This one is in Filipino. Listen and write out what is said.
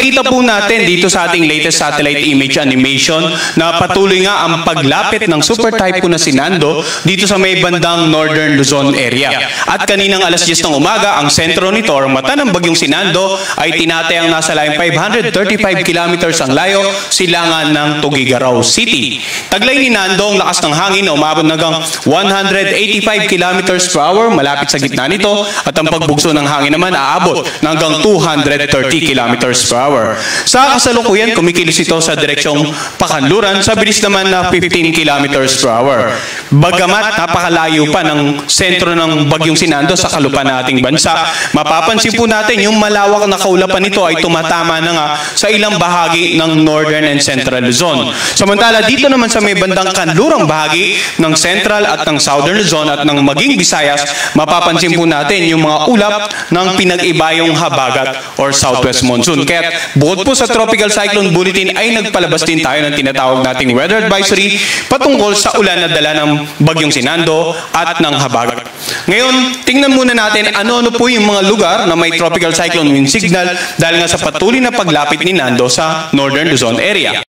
makikita po natin dito sa ating latest satellite image animation na patuloy nga ang paglapit ng super typhoon na si Nando dito sa may bandang Northern Luzon area. At kaninang alas 10 ng umaga, ang sentro nito or mata ng bagyong si Nando ay tinatayang nasa layong 535 kilometers ang layo silangan ng Tuguegarao City. Taglay ni Nando ang lakas ng hangin na umabot hanggang 185 kilometers per hour malapit sa gitna nito at ang pagbugso ng hangin naman aabot ng hanggang 230 kilometers per hour. Sa kasalukuyan, kumikilos ito sa direksyong Pakanluran sa bilis naman na 15 kilometers per hour. Bagamat napakalayo pa ng sentro ng bagyong si Nando sa kalupan ng ating bansa, mapapansin po natin yung malawak na kaulapan nito ay tumatama na nga sa ilang bahagi ng Northern and Central Luzon. Samantala dito naman sa may bandang kanlurang bahagi ng Central at ng Southern Luzon at ng maging Visayas, mapapansin po natin yung mga ulap ng pinag-ibayong habagat or southwest monsoon. Kaya bukod po sa tropical cyclone bulletin ay nagpalabas din tayo ng tinatawag nating weather advisory patungkol sa ulan na dala ng bagyong si Nando at ng habagat. Ngayon, tingnan muna natin ano-ano po yung mga lugar na may tropical cyclone wind signal dahil nga sa patuloy na paglapit ni Nando sa Northern Luzon area.